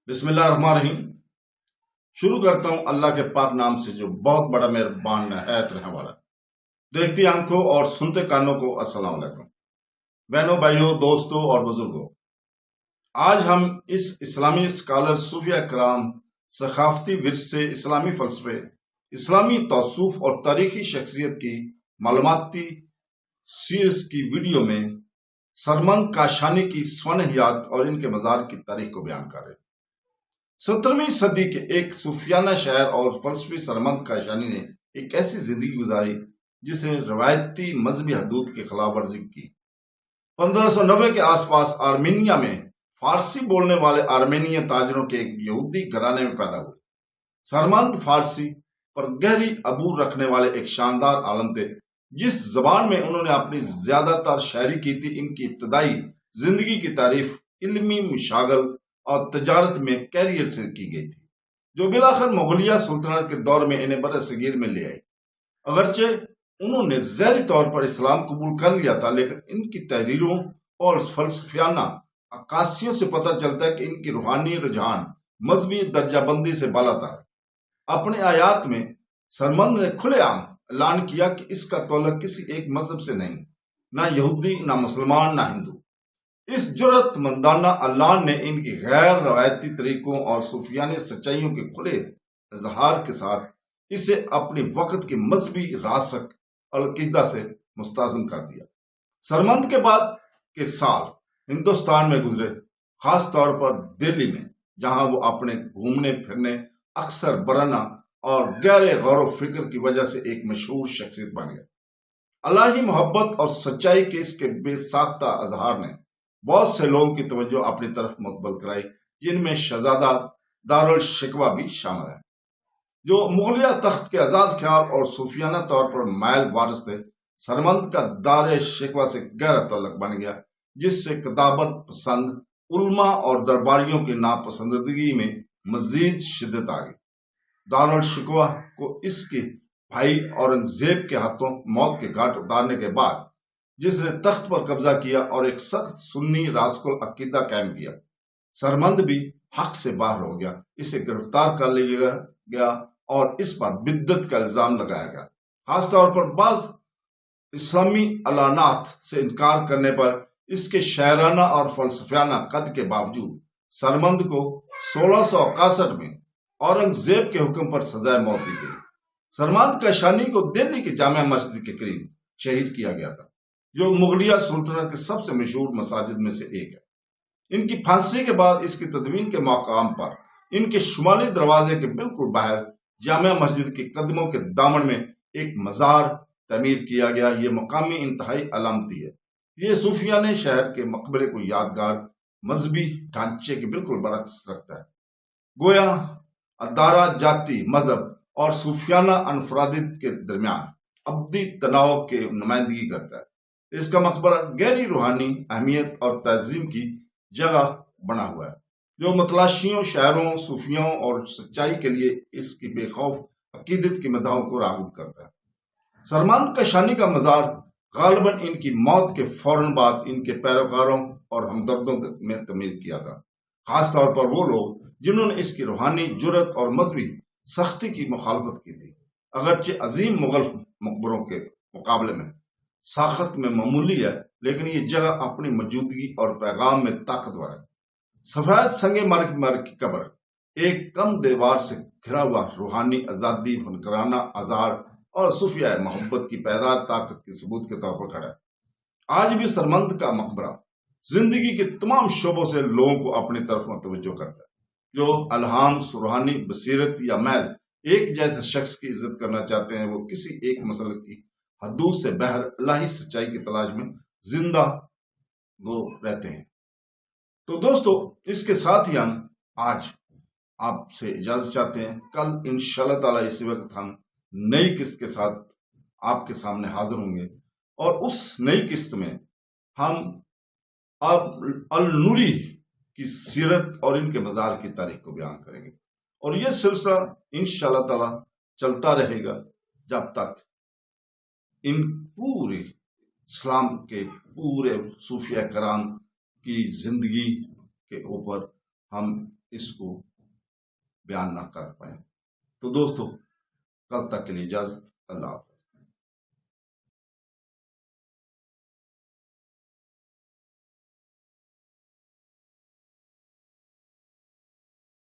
बिस्मिल्लाह रहमान रहीम। शुरू करता हूं अल्लाह के पाक नाम से जो बहुत बड़ा मेहरबान नहायत रहने वाला है। देखती आंखों और सुनते कानों को अस्सलाम वालेकुम। बहनों, भाइयों, दोस्तों और बुजुर्गों, आज हम इस इस्लामी स्कॉलर, सूफिया कराम, सकाफती विरसे, इस्लामी फलसफे, इस्लामी तौसूफ और तारीखी शख्सियत की मालूमाती सीरीज की वीडियो में सरमंद काशानी की स्वनहियात और इनके मज़ार की तारीख को बयान कर रहे हैं। 17वीं सदी के एक सूफियाना शायर और फलसफी सरमंद काशानी ने एक ऐसी जिंदगी गुजारी जिसने रवायती मजहबी हदूद की खिलाफ वर्जी की। 1590 के आसपास आर्मीनिया में फारसी बोलने वाले आर्मेनियन ताजरों के एक यहूदी घराने में पैदा हुए। सरमंद फारसी पर गहरी अबूर रखने वाले एक शानदार आलम थे। जिस जबान में उन्होंने अपनी ज्यादातर शायरी की थी, इनकी इब्तदाई जिंदगी की तारीफ इल्मी मुशागल और तजारत में कैरियर से की गई थी, जो बिलाखिर मुगलिया सुल्तनत के दौर में इन्हें बरसगीर में ले आई। अगरचे उन्होंने ज़ाहिरी तौर पर इस्लाम कबूल कर लिया था, लेकिन इनकी तहरीरों और फलसफियाना अक्कासियों से पता चलता है कि इनकी रूहानी रुझान मजहबी दर्जाबंदी से बालातर है। अपने आयात में सरमंद ने खुलेआम ऐलान किया कि इसका तल्लुक किसी एक मजहब से नहीं, ना यहूदी, ना मुसलमान, ना हिंदू। इस जुर्रतमंदाना ऐलान ने इनकी गैर रवायती तरीकों और सूफियानी सच्चाइयों के खुले इजहार के साथ इसे अपने वक्त की मजहबी रासक अलकीदा से मुस्ताज़िम कर दिया। सरमंद के बाद के साल हिंदुस्तान में गुजरे, खास तौर पर दिल्ली में, जहां वो अपने घूमने फिरने, अक्सर बरना और गहरे गौर फिक्र की वजह से एक मशहूर शख्सियत बन गए। अल्लाही मोहब्बत और सच्चाई के इसके बेसाख्ता अजहार ने बहुत से लोगों की तवज्जो अपनी तरफ मुतबल कराई, जिनमें शहजादा दारुल शिकवा भी शामिल है, जो मुगलिया तख्त के आजाद ख्याल और सूफियाना तौर पर मायल वारिस थे। सरमंद का दार शिकवा से गहरा तल्लुक बन गया, जिससे किताबत पसंद उल्मा और दरबारियों की नापसंदगी में मजीद शिद्दत आ गई। दारुल शिकवा को इसके भाई औरंगजेब के हाथों मौत के घाट उतारने के बाद, जिसने तख्त पर कब्जा किया और एक सख्त सुन्नी रासकुल अकीदा कायम किया, सरमंद भी हक से बाहर हो गया। इसे गिरफ्तार कर लिया गया और इस पर बिद्दत का इल्जाम लगाया गया। खासतौर पर बाज इस्लामी अलानात से इनकार करने पर इसके शायराना और फलसफियाना कद के बावजूद सरमंद को 1661 में औरंगजेब के हुक्म पर सजाए मौत दी गई। सरमंद काशानी को दिल्ली की जामिया मस्जिद के करीब शहीद किया गया था, जो मुगलिया सुल्तनत के सबसे मशहूर मसाजिद में से एक है। इनकी फांसी के बाद इसकी तदवीन के मकाम पर इनके शुमाली दरवाजे के बिल्कुल बाहर जामिया मस्जिद के कदमों के दामन में एक मजार तमीर किया गया। ये मकामी इंतहाई अलामती है। ये सूफियाने शहर के मकबरे को यादगार मजहबी ढांचे के बिल्कुल बरक्स रखता है, गोया अदारा जाति मजहब और सूफियाना अनफरादित के दरमियान अब्दी तनाव के नुमाइंदगी करता है। इसका मकबरा गहरी रूहानी अहमियत और तहजीम की जगह बना हुआ है, जो मतलाशियों, शायरों, सूफियों और सच्चाई के लिए इसकी बेखौफ अकीदत की मदाहों को राग़िब करता है। सरमंद काशानी का मज़ार गालिबन इनकी मौत के फौरन बाद इनके पैरोकारों और हमदर्दों में तमीर किया था, खासतौर पर वो लोग जिन्होंने इसकी रूहानी जुर्रत और मजहबी सख्ती की मुखालफत की थी। अगरचे अजीम मुगल मकबरों के मुकाबले में साखत में मामूली है, लेकिन ये जगह अपनी मौजूदगी और पैगाम में ताकतवर है। सफेद संगे मर्ग की कब्र एक कम दीवार से घिरा हुआ रूहानी आजादी, फनकाराना आजार और सूफिया मोहब्बत की पैदार ताकत के सबूत के तौर पर खड़ा है। आज भी सरमंद का मकबरा जिंदगी के तमाम शोबों से लोगों को अपनी तरफ मुतवज्जो करता है। जो अलहाम, रूहानी बसीरत या महज एक जैसे शख्स की इज्जत करना चाहते हैं, वो किसी एक मसले की हदूद से बहर इलाही सच्चाई की तलाश में जिंदा वो रहते हैं। तो दोस्तों, इसके साथ ही हम आज आपसे इजाजत चाहते हैं। कल इंशाअल्लाह ताला इसी वक्त हम नई किस्त के साथ आपके सामने हाजिर होंगे और उस नई किस्त में हम अल नूरी की सीरत और इनके मज़ार की तारीख को बयान करेंगे। और यह सिलसिला इंशाअल्लाह ताला चलता रहेगा जब तक इन पूरे इस्लाम के पूरे सूफिया कराम की जिंदगी के ऊपर हम اس کو بیان نہ کر پائے. تو دوستو کل تک کے لیے اجازت. اللہ حافظ.